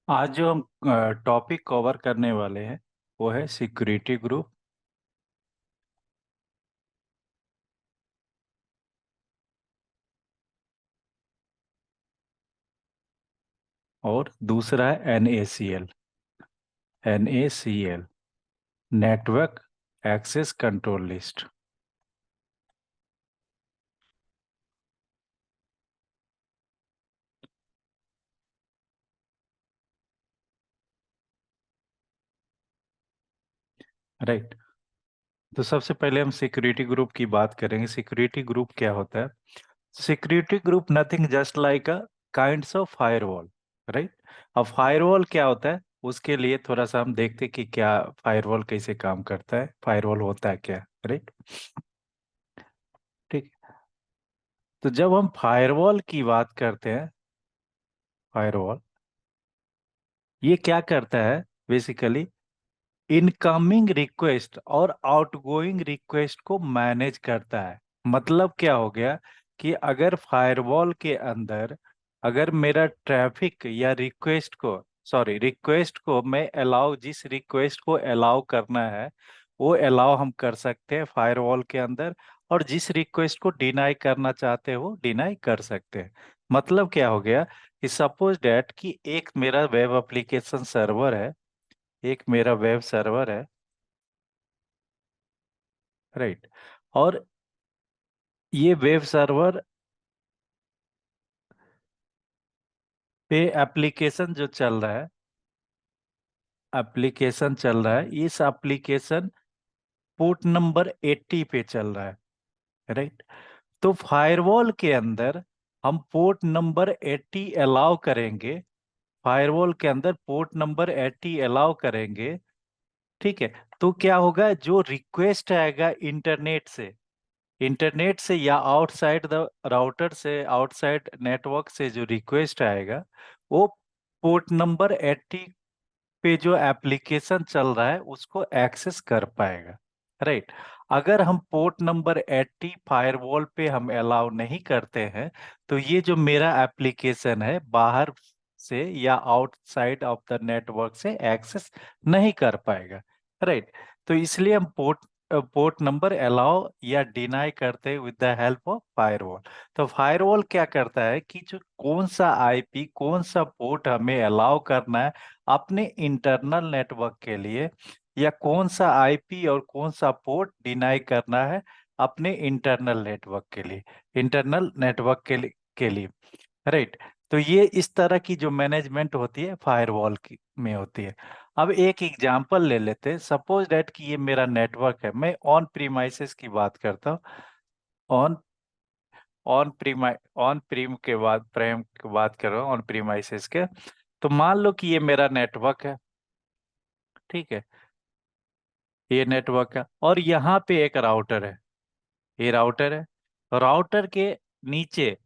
आज जो हम टॉपिक कवर करने वाले हैं वो है सिक्योरिटी ग्रुप और दूसरा है NACL। NACL network access control list. Right. तो सबसे पहले हम सिक्योरिटी ग्रुप की बात करेंगे। सिक्योरिटी ग्रुप क्या होता है? Security group nothing just like a kinds of firewall. Right. अब फायरवॉल क्या होता है, उसके लिए थोड़ा सा हम देखते हैं कि क्या फायरवॉल कैसे काम करता है, फायरवॉल होता है क्या। राइट। ठीक। तो जब हम फायरवॉल की बात करते हैं, फायरवॉल ये क्या करता है बेसिकली, इनकमिंग रिक्वेस्ट और आउटगोइंग रिक्वेस्ट को मैनेज करता है। मतलब क्या हो गया कि अगर फायरवॉल के अंदर अगर मेरा ट्रैफिक या रिक्वेस्ट को मैं अलाउ, जिस रिक्वेस्ट को अलाउ करना है वो अलाउ हम कर सकते हैं फायरवॉल के अंदर, और जिस रिक्वेस्ट को डिनाई करना चाहते हो डिनाई कर सकते हैं। मतलब क्या हो गया कि सपोज डैट कि एक मेरा वेब एप्लीकेशन सर्वर है, एक मेरा वेब सर्वर है। राइट। और ये वेब सर्वर पे एप्लीकेशन चल रहा है, इस एप्लीकेशन पोर्ट नंबर 80 पे चल रहा है। राइट। तो फायरवॉल के अंदर हम पोर्ट नंबर 80 अलाउ करेंगे, फायरवॉल के अंदर पोर्ट नंबर 80 अलाउ करेंगे। ठीक है। तो क्या होगा, जो रिक्वेस्ट आएगा इंटरनेट से या आउटसाइड द राउटर से, आउटसाइड नेटवर्क से जो रिक्वेस्ट आएगा वो पोर्ट नंबर 80 पे जो एप्लीकेशन चल रहा है उसको एक्सेस कर पाएगा। राइट। अगर हम पोर्ट नंबर 80 फायरवॉल पे हम अलाउ नहीं करते हैं तो ये जो मेरा एप्लीकेशन है बाहर से या आउटसाइड ऑफ द नेटवर्क से एक्सेस नहीं कर पाएगा। राइट। तो इसलिए हम पोर्ट नंबर अलाउ या डिनाई करते हैं with the help of firewall. तो फायरवॉल क्या करता है कि जो कौन सा आईपी, कौन सा पोर्ट हमें अलाउ करना है अपने इंटरनल नेटवर्क के लिए, या कौन सा आईपी और कौन सा पोर्ट डिनाई करना है अपने इंटरनल नेटवर्क के लिए। राइट। तो ये इस तरह की जो मैनेजमेंट होती है फायरवॉल की में होती है। अब एक एग्जांपल ले लेते हैं। सपोज दैट कि ये मेरा नेटवर्क है, मैं ऑन प्रीमाइसेस की बात करता हूँ। ऑन ऑन प्रीम के बाद प्रेम की बात कर रहा हूँ, ऑन प्रीमाइसेस के। तो मान लो कि ये मेरा नेटवर्क है। ठीक है। ये नेटवर्क है और यहाँ पे एक राउटर है, ये राउटर है। राउटर के नीचे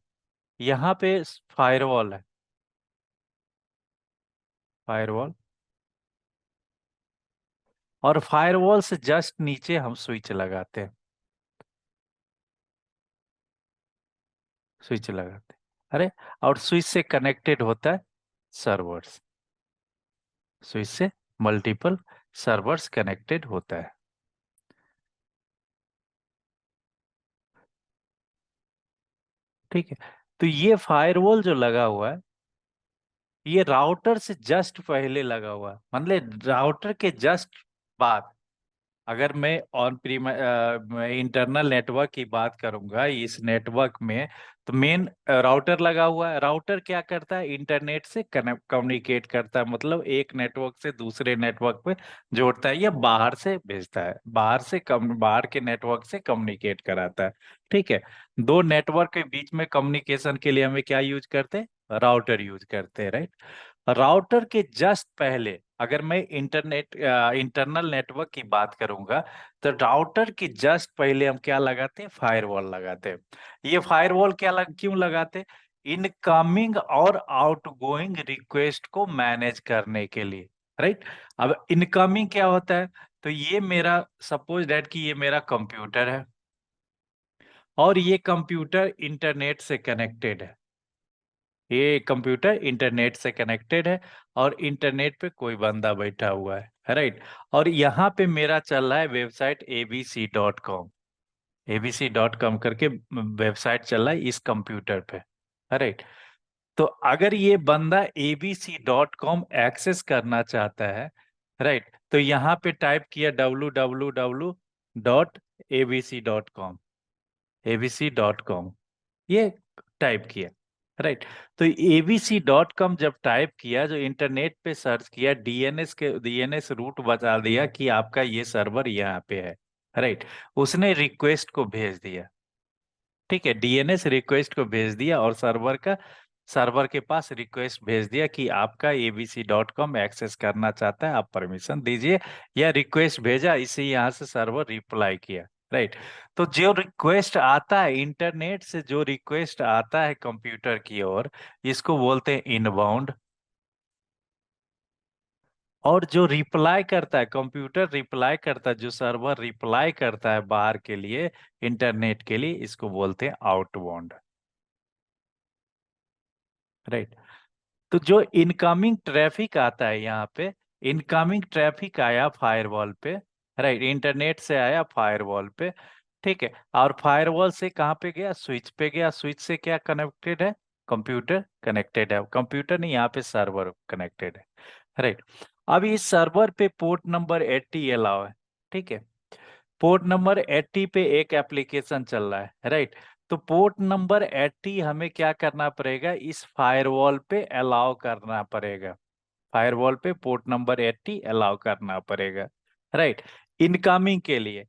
यहाँ पे फायरवॉल है, फायरवॉल। और फायरवॉल से जस्ट नीचे हम स्विच लगाते हैं, स्विच लगाते हैं। अरे, और स्विच से कनेक्टेड होता है सर्वर्स, स्विच से मल्टीपल सर्वर्स कनेक्टेड होता है। ठीक है। तो ये फायरवॉल जो लगा हुआ है ये राउटर से जस्ट पहले लगा हुआ है, मतलब राउटर के जस्ट बाद। अगर मैं ऑन प्रीम इंटरनल नेटवर्क की बात करूंगा इस नेटवर्क में, तो मेन राउटर लगा हुआ है। राउटर क्या करता है, इंटरनेट से कनेक्ट कम्युनिकेट करता है, मतलब एक नेटवर्क से दूसरे नेटवर्क पे जोड़ता है या बाहर से भेजता है, बाहर के नेटवर्क से कम्युनिकेट कराता है। ठीक है। दो नेटवर्क के बीच में कम्युनिकेशन के लिए हमें क्या यूज करते हैं, राउटर यूज करते हैं। राइट। राउटर के जस्ट पहले अगर मैं इंटरनल नेटवर्क की बात करूंगा तो राउटर के जस्ट पहले हम क्या लगाते हैं, फायरवॉल लगाते हैं। ये फायरवॉल क्यों लगाते हैं? इनकमिंग और आउटगोइंग रिक्वेस्ट को मैनेज करने के लिए। राइट। अब इनकमिंग क्या होता है, तो ये मेरा सपोज दैट कि ये मेरा कंप्यूटर है और ये कंप्यूटर इंटरनेट से कनेक्टेड है। ये कंप्यूटर इंटरनेट से कनेक्टेड है और इंटरनेट पे कोई बंदा बैठा हुआ है, राइट। और यहाँ पे मेरा चल रहा है वेबसाइट abc.com, abc.com करके वेबसाइट चल रहा है इस कंप्यूटर पे, राइट। तो अगर ये बंदा abc.com एक्सेस करना चाहता है, राइट, तो यहाँ पे टाइप किया www.abc.com, abc.com, ये टाइप किया, राइट। तो abc.com जब टाइप किया, जो इंटरनेट पे सर्च किया, डीएनएस रूट बता दिया कि आपका ये सर्वर यहाँ पे है, राइट। उसने रिक्वेस्ट को भेज दिया, ठीक है, डीएनएस रिक्वेस्ट को भेज दिया और सर्वर के पास रिक्वेस्ट भेज दिया कि आपका abc.com एक्सेस करना चाहता है, आप परमिशन दीजिए, या रिक्वेस्ट भेजा, इसे यहाँ से सर्वर रिप्लाई किया, राइट। तो जो रिक्वेस्ट आता है इंटरनेट से, जो रिक्वेस्ट आता है कंप्यूटर की ओर, इसको बोलते हैं इनबाउंड। और जो रिप्लाई करता है कंप्यूटर, रिप्लाई करता है, जो सर्वर रिप्लाई करता है बाहर के लिए, इंटरनेट के लिए, इसको बोलते हैं आउटबाउंड, राइट। तो जो इनकमिंग ट्रैफिक आता है यहाँ पे, इनकमिंग ट्रैफिक आया फायरवॉल पे, राइट, इंटरनेट से आया फायरवॉल पे, ठीक है। और फायरवॉल से कहाँ पे गया? स्विच पे गया। स्विच से क्या कनेक्टेड है? कंप्यूटर कनेक्टेड है, कंप्यूटर नहीं, यहाँ पे सर्वर कनेक्टेड है, राइट। अब इस सर्वर पे पोर्ट नंबर 80 अलाउ है, ठीक है। पोर्ट नंबर 80 पे एक एप्लीकेशन चल रहा है, राइट। तो पोर्ट नंबर 80 हमें क्या करना पड़ेगा? इस फायरवॉल पे अलाउ करना पड़ेगा, फायरवॉल पे पोर्ट नंबर 80 अलाउ करना पड़ेगा, राइट। इनकमिंग के लिए,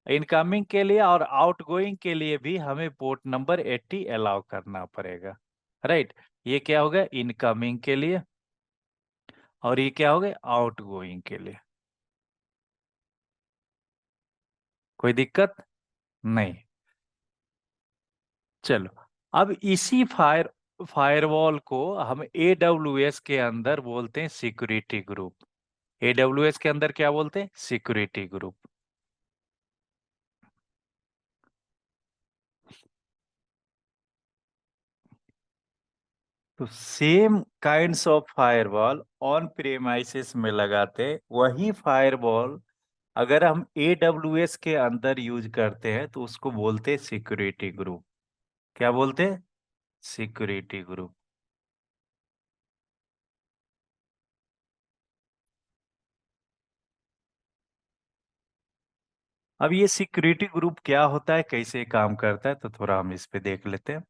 इनकमिंग के लिए और आउटगोइंग के लिए भी हमें पोर्ट नंबर 80 अलाउ करना पड़ेगा, राइट। ये क्या हो गया? इनकमिंग के लिए। और ये क्या हो गया? आउटगोइंग के लिए। कोई दिक्कत नहीं। चलो, अब इसी फायरवॉल को हम AWS के अंदर बोलते हैं सिक्योरिटी ग्रुप। AWS के अंदर क्या बोलते हैं? Security group. तो same kinds of firewall on premises में लगाते हैं, वही फायरवॉल अगर हम AWS के अंदर यूज करते हैं तो उसको बोलते हैं सिक्योरिटी ग्रुप। क्या बोलते हैं? Security group. अब ये सिक्योरिटी ग्रुप क्या होता है, कैसे काम करता है, तो थोड़ा हम इस पे देख लेते हैं,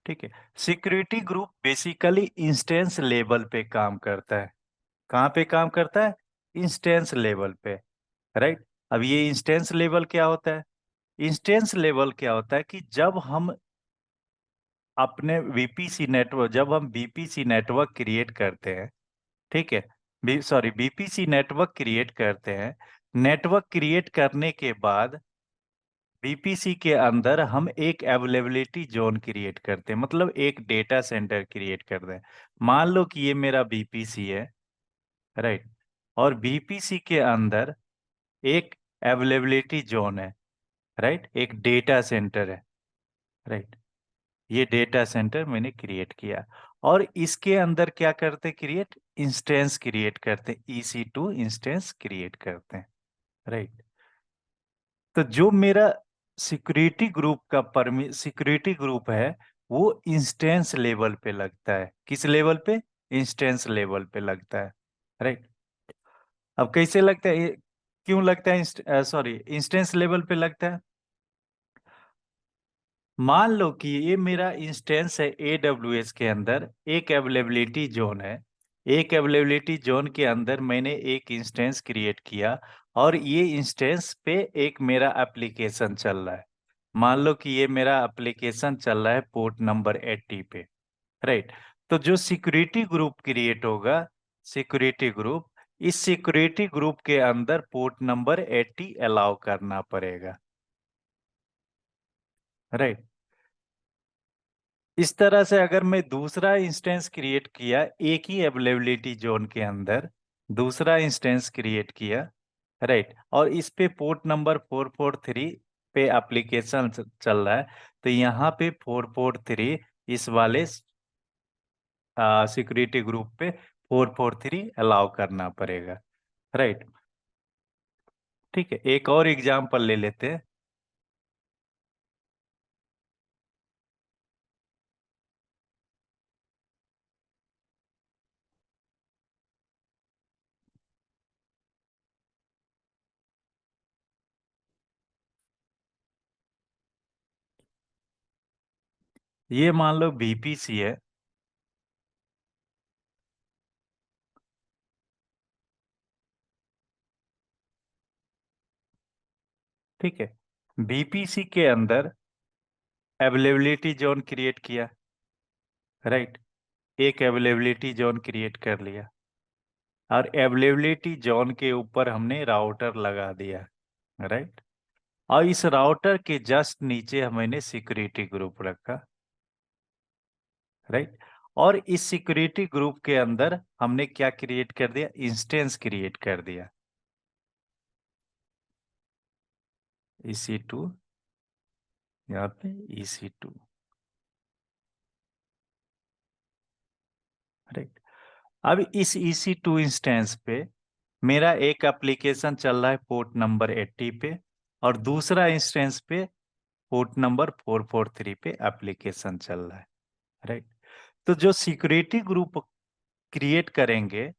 ठीक है। Security group basically instance level पे काम करता है। कहाँ पे काम करता है? इंस्टेंस लेवल पे, राइट। अब ये इंस्टेंस लेवल क्या होता है? इंस्टेंस लेवल क्या होता है कि जब हम बीपीसी नेटवर्क क्रिएट करते हैं, ठीक है, सॉरी, बीपीसी नेटवर्क क्रिएट करते हैं, नेटवर्क क्रिएट करने के बाद बीपीसी के अंदर हम एक अवेलेबिलिटी जोन क्रिएट करते हैं, मतलब एक डेटा सेंटर क्रिएट करते हैं। मान लो कि ये मेरा बीपीसी है, राइट। और बीपीसी के अंदर एक अवेलेबिलिटी जोन है, राइट, एक डेटा सेंटर है, राइट। ये डेटा सेंटर मैंने क्रिएट किया और इसके अंदर क्या करते? क्रिएट इंस्टेंस क्रिएट करते हैं, EC2 इंस्टेंस क्रिएट करते हैं, राइट। तो जो मेरा सिक्योरिटी ग्रुप है, वो इंस्टेंस लेवल पे लगता है। किस लेवल पे? इंस्टेंस लेवल पे लगता है, राइट। अब कैसे लगता है क्यों लगता है? सॉरी, इंस्टेंस लेवल पे लगता है। मान लो कि ये मेरा इंस्टेंस है AWS के अंदर, एक अवेलेबिलिटी जोन है। एक अवेलेबिलिटी जोन के अंदर मैंने एक इंस्टेंस क्रिएट किया और ये इंस्टेंस पे एक मेरा एप्लीकेशन चल रहा है। मान लो कि ये मेरा एप्लीकेशन चल रहा है पोर्ट नंबर 80 पे, राइट। तो जो सिक्योरिटी ग्रुप क्रिएट होगा, सिक्योरिटी ग्रुप, इस सिक्योरिटी ग्रुप के अंदर पोर्ट नंबर 80 अलाउ करना पड़ेगा, राइट। इस तरह से अगर मैं दूसरा इंस्टेंस क्रिएट किया एक ही अवेलेबिलिटी जोन के अंदर, दूसरा इंस्टेंस क्रिएट किया, राइट, और इस पे पोर्ट नंबर 443 पे एप्लीकेशन चल रहा है, तो यहाँ पे 443 इस वाले सिक्योरिटी ग्रुप पे 443 अलाउ करना पड़ेगा। राइट। ठीक है, एक और एग्जांपल ले लेते हैं। ये मान लो बीपीसी है। ठीक है, बीपीसी के अंदर अवेलेबिलिटी जोन क्रिएट किया। राइट। एक अवेलेबिलिटी जोन क्रिएट कर लिया, और अवेलेबिलिटी जोन के ऊपर हमने राउटर लगा दिया। राइट। और इस राउटर के जस्ट नीचे मैंने सिक्योरिटी ग्रुप रखा। राइट। और इस सिक्योरिटी ग्रुप के अंदर हमने क्या क्रिएट कर दिया, इंस्टेंस क्रिएट कर दिया। EC2, यहाँ पे EC2। राइट। अब इस EC2 इंस्टेंस पे मेरा एक एप्लीकेशन चल रहा है पोर्ट नंबर 80 पे, और दूसरा इंस्टेंस पे पोर्ट नंबर 443 पे एप्लीकेशन चल रहा है। राइट। तो जो सिक्योरिटी ग्रुप क्रिएट करेंगे,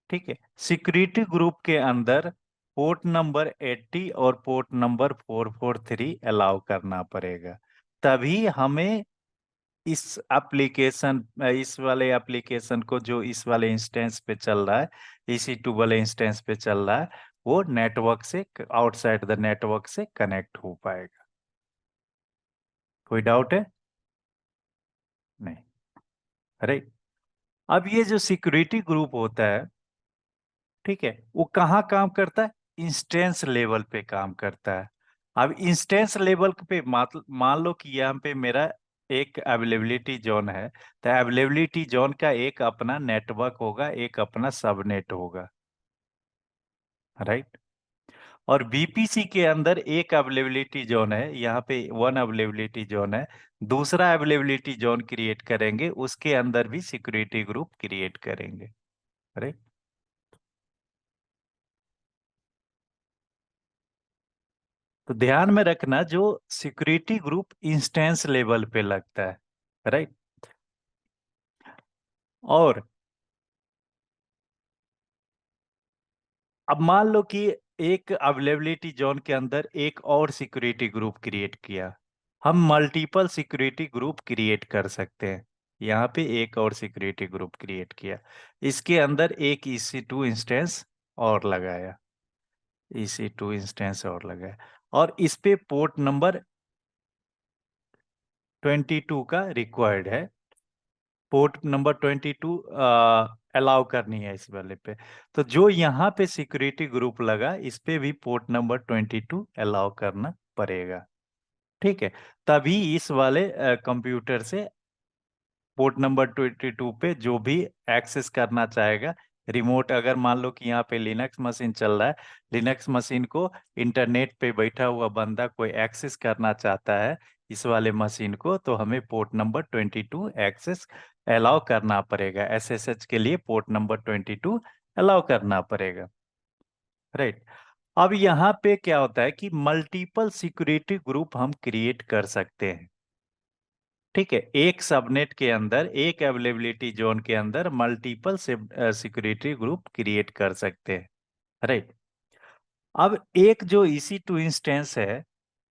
ठीक है, सिक्योरिटी ग्रुप के अंदर पोर्ट नंबर 80 और पोर्ट नंबर 443 अलाउ करना पड़ेगा। तभी हमें इस एप्लीकेशन, इस वाले एप्लीकेशन को जो इस वाले इंस्टेंस पे चल रहा है, EC2 वाले इंस्टेंस पे चल रहा है, वो नेटवर्क से, आउटसाइड द नेटवर्क से कनेक्ट हो पाएगा। कोई डाउट है? नहीं। राइट। अब ये जो सिक्योरिटी ग्रुप होता है, ठीक है, वो कहाँ काम करता है, इंस्टेंस लेवल पे काम करता है। अब इंस्टेंस लेवल पे मान लो कि यहाँ पे मेरा एक अवेलेबिलिटी जोन है, तो अवेलेबिलिटी जोन का एक अपना नेटवर्क होगा, एक अपना सबनेट होगा। राइट। और बीपीसी के अंदर एक अवेलेबिलिटी जोन है, यहाँ पे वन अवेलेबिलिटी जोन है। दूसरा अवेलेबिलिटी जोन क्रिएट करेंगे, उसके अंदर भी सिक्योरिटी ग्रुप क्रिएट करेंगे। राइट। तो ध्यान में रखना, जो सिक्योरिटी ग्रुप इंस्टेंस लेवल पे लगता है। राइट। और अब मान लो कि एक अवेलेबिलिटी जोन के अंदर एक और सिक्योरिटी ग्रुप क्रिएट किया। हम मल्टीपल सिक्योरिटी ग्रुप क्रिएट कर सकते हैं। यहाँ पे एक और सिक्योरिटी ग्रुप क्रिएट किया, इसके अंदर एक EC2 इंस्टेंस और लगाया, EC2 इंस्टेंस और लगाया, और इस पे पोर्ट नंबर 22 का रिक्वायर्ड है। पोर्ट नंबर 22 अलाउ करनी है इस वाले पे। तो जो यहाँ पे सिक्योरिटी ग्रुप लगा, इस पे भी पोर्ट नंबर 22 अलाउ करना पड़ेगा। ठीक है। तभी इस वाले कंप्यूटर से पोर्ट नंबर 22 पे जो भी एक्सेस करना चाहेगा, रिमोट, अगर मान लो कि यहाँ पे लिनक्स मशीन चल रहा है, लिनक्स मशीन को इंटरनेट पे बैठा हुआ बंदा कोई एक्सेस करना चाहता है इस वाले मशीन को, तो हमें पोर्ट नंबर 22 एक्सेस अलाउ करना पड़ेगा। SSH के लिए पोर्ट नंबर 22 अलाउ करना पड़ेगा। राइट। अब यहाँ पे क्या होता है कि मल्टीपल सिक्योरिटी ग्रुप हम क्रिएट कर सकते हैं। ठीक है, एक सबनेट के अंदर, एक अवेलेबिलिटी जोन के अंदर मल्टीपल सिक्योरिटी ग्रुप क्रिएट कर सकते हैं। राइट। अब एक जो EC2 इंस्टेंस है,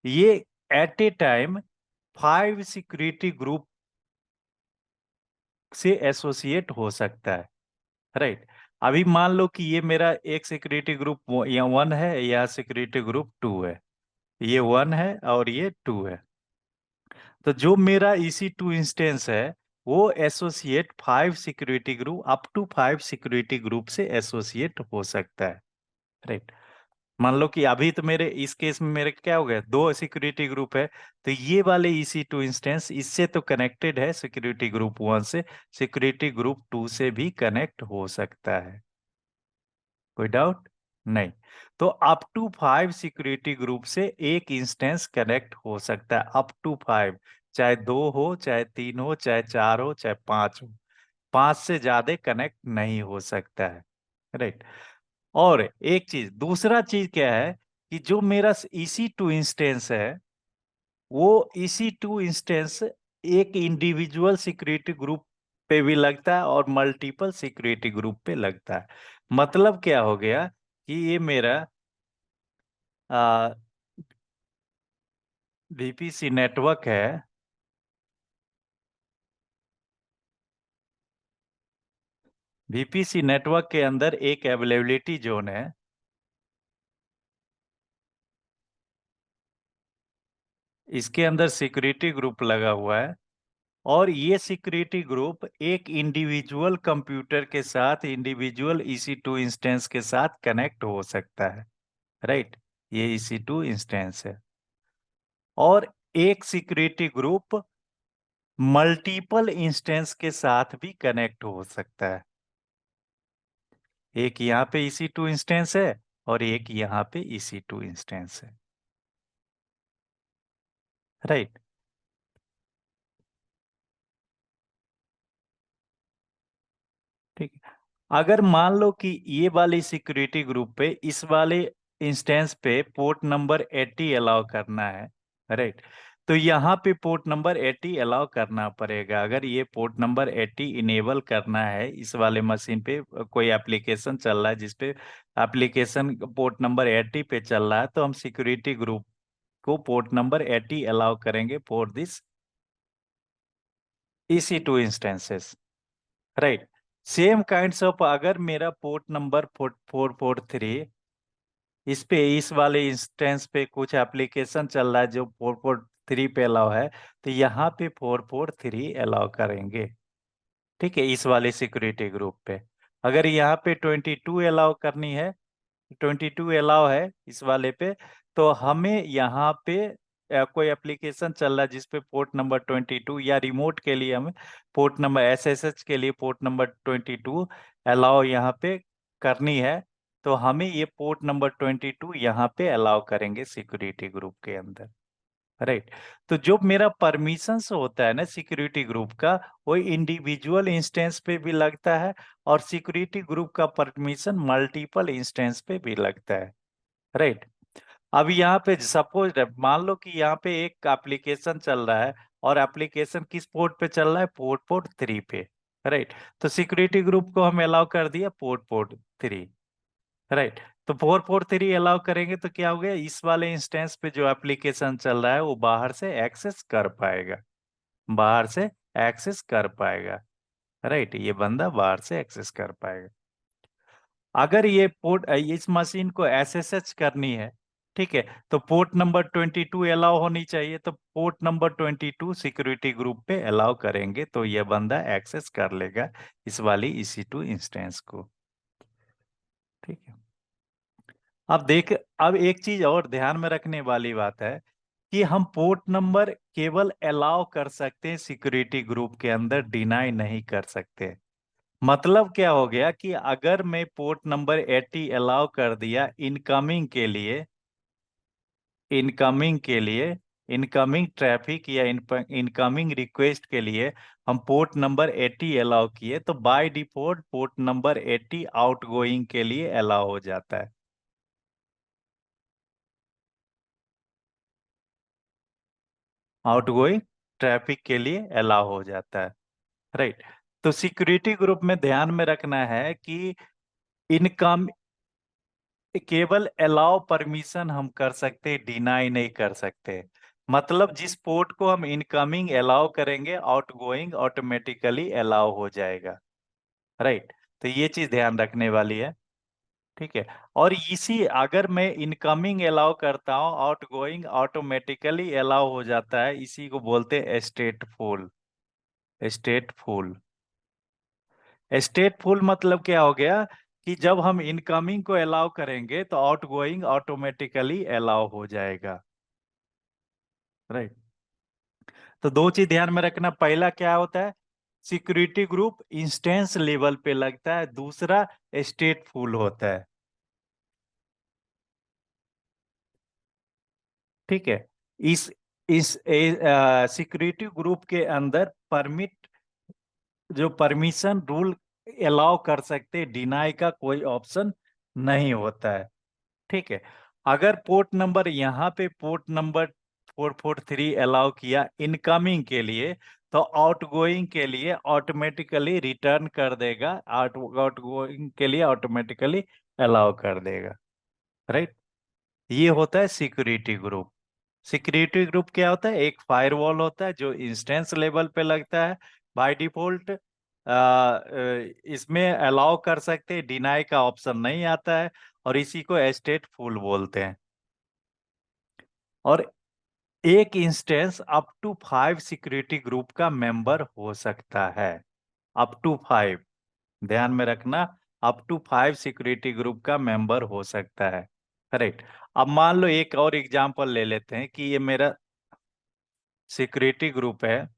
ये at a time 5 security group से एसोसिएट हो सकता है। राइट। अभी मान लो कि ये मेरा एक सिक्योरिटी ग्रुप या 1 है, या सिक्योरिटी ग्रुप 2 है। ये 1 है और ये 2 है। तो जो मेरा EC2 इंस्टेंस है, वो associate 5 security group, up to 5 security group से एसोसिएट हो सकता है। राइट। मान लो कि अभी तो मेरे इस केस में मेरे क्या हो गया, 2 सिक्योरिटी ग्रुप है, तो ये वाले EC2 इंस्टेंस इससे तो कनेक्टेड है सिक्योरिटी ग्रुप 1 से, सिक्योरिटी ग्रुप 2 से भी कनेक्ट हो सकता है। कोई डाउट? नहीं। तो अप टू 5 सिक्योरिटी ग्रुप से एक इंस्टेंस कनेक्ट हो सकता है, अप टू 5, चाहे 2 हो, चाहे 3 हो, चाहे 4 हो, चाहे 5 हो। 5 से ज्यादा कनेक्ट नहीं हो सकता है। राइट। और एक चीज, दूसरा चीज क्या है कि जो मेरा EC2 इंस्टेंस है, वो EC2 इंस्टेंस एक इंडिविजुअल सिक्योरिटी ग्रुप पे भी लगता है और मल्टीपल सिक्योरिटी ग्रुप पे लगता है। मतलब क्या हो गया कि ये मेरा VPC नेटवर्क है। VPC नेटवर्क के अंदर एक अवेलेबिलिटी जोन है। इसके अंदर सिक्योरिटी ग्रुप लगा हुआ है, और ये सिक्योरिटी ग्रुप एक इंडिविजुअल कंप्यूटर के साथ, इंडिविजुअल EC2 इंस्टेंस के साथ कनेक्ट हो सकता है। राइट। ये EC2 इंस्टेंस है। और एक सिक्योरिटी ग्रुप मल्टीपल इंस्टेंस के साथ भी कनेक्ट हो सकता है। एक यहाँ पे EC2 इंस्टेंस है और एक यहाँ पे EC2 इंस्टेंस है। राइट। ठीक है। अगर मान लो कि ये वाली सिक्योरिटी ग्रुप पे, इस वाले इंस्टेंस पे पोर्ट नंबर 80 अलाउ करना है। राइट। तो यहाँ पे पोर्ट नंबर 80 अलाउ करना पड़ेगा। अगर ये पोर्ट नंबर 80 इनेबल करना है इस वाले मशीन पे, कोई एप्लीकेशन चल रहा है जिसपे एप्लीकेशन पोर्ट नंबर 80 पे चल रहा है, तो हम सिक्योरिटी ग्रुप को पोर्ट नंबर 80 अलाउ करेंगे for this EC2 instances. Right. Same kinds of, अगर मेरा पोर्ट नंबर 443, इस पे, इस वाले इंस्टेंस पे कुछ एप्लीकेशन चल रहा है जो 443 पे अलाउ है, तो यहाँ पे 443 अलाउ करेंगे। ठीक है, इस वाले सिक्योरिटी ग्रुप पे। अगर यहाँ पे 22 अलाउ करनी है, 22 अलाउ है इस वाले पे, तो हमें यहाँ पे कोई एप्लीकेशन चल रहा है जिसपे पोर्ट नंबर 22, या रिमोट के लिए हमें पोर्ट नंबर, SSH के लिए पोर्ट नंबर 22 अलाउ यहाँ पे करनी है, तो हमें ये पोर्ट नंबर 22 यहाँ पे अलाउ करेंगे सिक्योरिटी ग्रुप के अंदर। राइट। तो जो मेरा परमिशंस होता है ना सिक्योरिटी ग्रुप का, वो इंडिविजुअल इंस्टेंस पे भी लगता है, और सिक्योरिटी ग्रुप का परमिशन मल्टीपल इंस्टेंस पे भी लगता है। राइट। अब यहाँ पे सपोज मान लो कि यहाँ पे एक एप्लीकेशन चल रहा है, और एप्लीकेशन किस पोर्ट पे चल रहा है, पोर्ट पोर्ट 3 पे। राइट। तो सिक्योरिटी ग्रुप को हम अलाउ कर दिया पोर्ट पोर्ट 3। राइट। तो 443 अलाउ करेंगे तो क्या हो गया, इस वाले इंस्टेंस पे जो एप्लीकेशन चल रहा है वो बाहर से एक्सेस कर पाएगा, बाहर से एक्सेस कर पाएगा। राइट। ये बंदा बाहर से एक्सेस कर पाएगा। अगर ये पोर्ट, इस मशीन को SSH करनी है, ठीक है, तो पोर्ट नंबर 22 अलाउ होनी चाहिए, तो पोर्ट नंबर 22 सिक्योरिटी ग्रुप पे अलाउ करेंगे तो ये बंदा एक्सेस कर लेगा इस वाली EC2 इंस्टेंस को। ठीक है। अब देख, अब एक चीज और ध्यान में रखने वाली बात है कि हम पोर्ट नंबर केवल अलाउ कर सकते हैं सिक्योरिटी ग्रुप के अंदर, डिनाई नहीं कर सकते। मतलब क्या हो गया कि अगर मैं पोर्ट नंबर 80 अलाउ कर दिया इनकमिंग के लिए, इनकमिंग के लिए, इनकमिंग ट्रैफिक या इनकमिंग रिक्वेस्ट के लिए हम पोर्ट नंबर 80 अलाउ किए, तो by default port number 80 outgoing के लिए अलाउ हो जाता है। आउटगोइंग ट्रैफिक के लिए अलाउ हो जाता है। राइट। तो सिक्योरिटी ग्रुप में ध्यान में रखना है कि इनकम केवल अलाउ परमिशन हम कर सकते, डिनाई नहीं कर सकते। मतलब जिस पोर्ट को हम इनकमिंग अलाउ करेंगे, आउटगोइंग ऑटोमेटिकली अलाउ हो जाएगा। राइट। तो ये चीज ध्यान रखने वाली है। ठीक है। और इसी, अगर मैं इनकमिंग अलाउ करता हूं, आउटगोइंग ऑटोमेटिकली अलाउ हो जाता है, इसी को बोलते हैं स्टेटफुल। स्टेटफुल। स्टेटफुल मतलब क्या हो गया कि जब हम इनकमिंग को अलाउ करेंगे तो आउटगोइंग ऑटोमेटिकली अलाउ हो जाएगा। राइट। तो दो चीज ध्यान में रखना, पहला क्या होता है, सिक्योरिटी ग्रुप इंस्टेंस लेवल पे लगता है, दूसरा स्टेटफुल होता है। ठीक है। इस सिक्योरिटी ग्रुप के अंदर परमिट जो परमिशन रूल अलाउ कर सकते, डिनाई का कोई ऑप्शन नहीं होता है। ठीक है। अगर पोर्ट नंबर यहाँ पे पोर्ट नंबर 443 अलाउ किया इनकमिंग के लिए, तो आउटगोइंग के लिए ऑटोमेटिकली रिटर्न कर देगा, आउटगोइंग के लिए ऑटोमेटिकली अलाउ कर देगा। राइट। ये होता है सिक्योरिटी ग्रुप। सिक्योरिटी ग्रुप क्या होता है? एक फायरवॉल होता है जो इंस्टेंस लेवल पे लगता है बाय डिफॉल्ट। इसमें अलाउ कर सकते हैं, डिनाई का ऑप्शन नहीं आता है, और इसी को स्टेटफुल बोलते हैं। और एक instance up to 5 security group का मेंबर हो सकता है। अप टू 5, ध्यान में रखना, अप टू 5 सिक्योरिटी ग्रुप का मेंबर हो सकता है। करेक्ट। अब मान लो एक और एग्जांपल ले लेते हैं कि ये मेरा सिक्योरिटी ग्रुप है।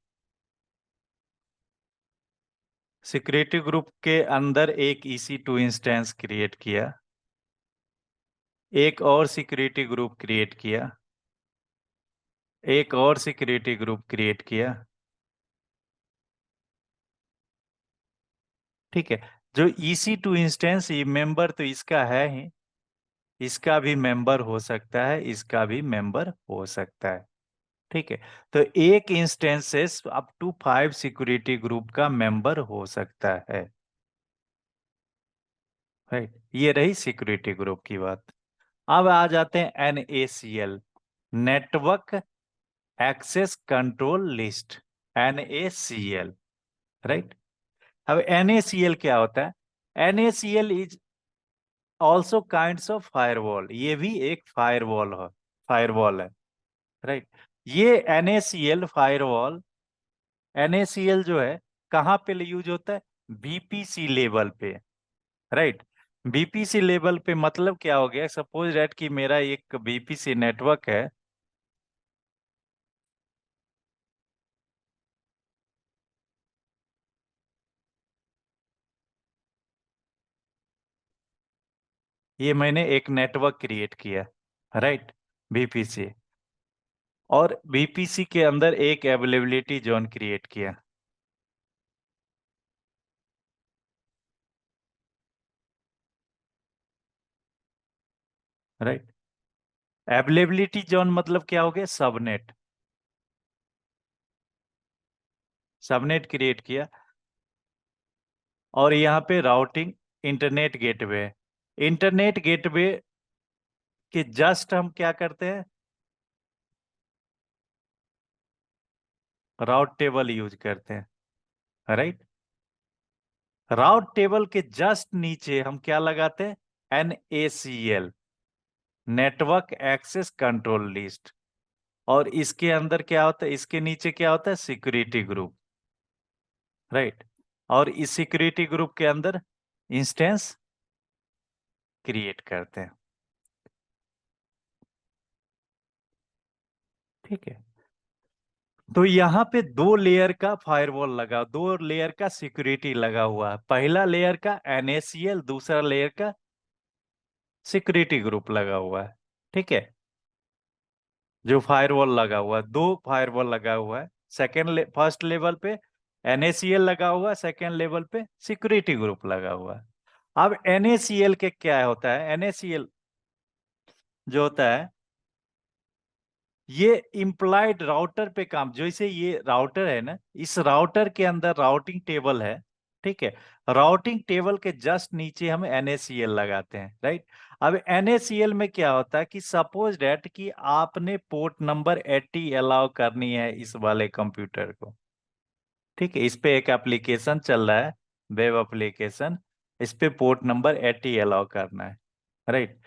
सिक्योरिटी ग्रुप के अंदर एक EC2 इंस्टेंस क्रिएट किया, एक और सिक्योरिटी ग्रुप क्रिएट किया, एक और सिक्योरिटी ग्रुप क्रिएट किया। ठीक है। जो EC2 इंस्टेंस ये मेंबर तो इसका है ही, इसका भी मेंबर हो सकता है, इसका भी मेंबर हो सकता है। ठीक है। तो एक instances up to 5 security group का मेंबर हो सकता है। राइट। ये रही सिक्योरिटी ग्रुप की बात। अब आ जाते हैं NACL, network access control list. NACL। Right. अब NACL क्या होता है? NACL is also kinds of firewall. ये भी एक फायरवॉल है। राइट। ये NACL फायरवॉल, NACL जो है कहाँ पे यूज होता है? BPC लेवल पे। राइट। BPC लेवल पे मतलब क्या हो गया? सपोज दैट कि मेरा एक BPC नेटवर्क है। ये मैंने एक नेटवर्क क्रिएट किया। राइट। BPC। और BPC के अंदर एक अवेलेबिलिटी जोन क्रिएट किया। राइट। अवेलेबिलिटी जोन मतलब क्या हो गया? सबनेट। सबनेट क्रिएट किया। और यहाँ पे routing internet gateway. Internet gateway के जस्ट हम क्या करते हैं? राउट टेबल यूज करते हैं। राइट। राउट टेबल के जस्ट नीचे हम क्या लगाते हैं? NACL, network access control list. और इसके अंदर क्या होता है? इसके नीचे क्या होता है? Security group. राइट। और इस सिक्योरिटी ग्रुप के अंदर इंस्टेंस क्रिएट करते हैं। ठीक है। तो यहाँ पे दो लेयर का फायरवॉल लगा, दो लेयर का सिक्योरिटी लगा हुआ है। पहला लेयर का NACL, दूसरा लेयर का सिक्योरिटी ग्रुप लगा हुआ है। ठीक है। जो फायरवॉल लगा हुआ है, दो फायरवॉल लगा हुआ है। फर्स्ट लेवल पे NACL लगा हुआ है, सेकेंड लेवल पे सिक्योरिटी ग्रुप लगा हुआ है। अब NACL के क्या होता है? NACL जो होता है, ये इम्प्लाइड राउटर पे काम, जैसे ये राउटर है ना, इस राउटर के अंदर राउटिंग टेबल है। ठीक है। राउटिंग टेबल के जस्ट नीचे हम NACL लगाते हैं। राइट। अब NACL में क्या होता है कि सपोज डेट कि आपने पोर्ट नंबर 80 अलाउ करनी है इस वाले कंप्यूटर को। ठीक है। इस पे एक एप्लीकेशन चल रहा है, वेब एप्लीकेशन। इस पे पोर्ट नंबर 80 अलाउ करना है। राइट।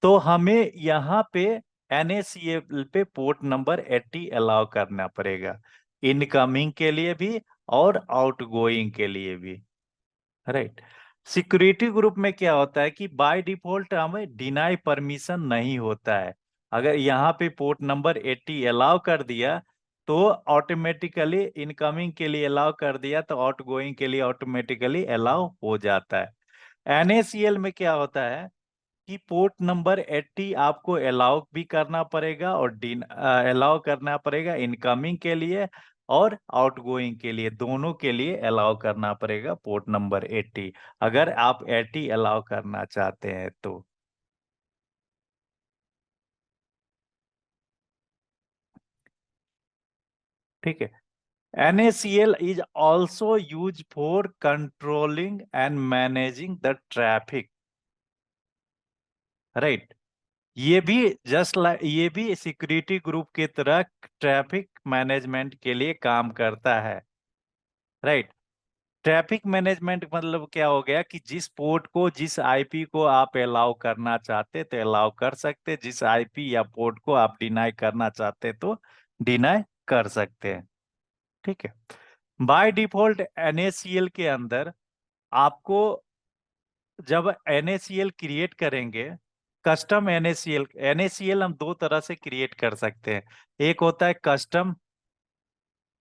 तो हमें यहाँ पे NACL पे पोर्ट नंबर 80 अलाउ करना पड़ेगा, इनकमिंग के लिए भी और आउटगोइंग के लिए भी। राइट। सिक्योरिटी ग्रुप में क्या होता है कि बाय डिफॉल्ट हमें डिनाई परमिशन नहीं होता है। अगर यहाँ पे पोर्ट नंबर 80 अलाउ कर दिया तो ऑटोमेटिकली, इनकमिंग के लिए अलाउ कर दिया तो आउटगोइंग के लिए ऑटोमेटिकली अलाउ हो जाता है। NACL में क्या होता है कि पोर्ट नंबर 80 आपको अलाउ भी करना पड़ेगा और अलाउ करना पड़ेगा इनकमिंग के लिए, और आउटगोइंग के लिए, दोनों के लिए अलाउ करना पड़ेगा पोर्ट नंबर 80, अगर आप 80 अलाउ करना चाहते हैं तो। ठीक है। NaCl is also used for controlling and managing the traffic, right. ये भी जस्ट लाइक, ये भी सिक्योरिटी ग्रुप की तरह ट्रैफिक मैनेजमेंट के लिए काम करता है, राइट। ट्रैफिक मैनेजमेंट मतलब क्या हो गया कि जिस पोर्ट को, जिस आईपी को आप अलाउ करना चाहते तो अलाउ कर सकते, जिस आईपी या पोर्ट को आप डिनाई करना चाहते तो डिनाई कर सकते हैं। ठीक है। बाय डिफॉल्ट NaCl के अंदर आपको, जब NaCl क्रिएट करेंगे, कस्टम NaCl, NaCl हम दो तरह से क्रिएट कर सकते हैं। एक होता है कस्टम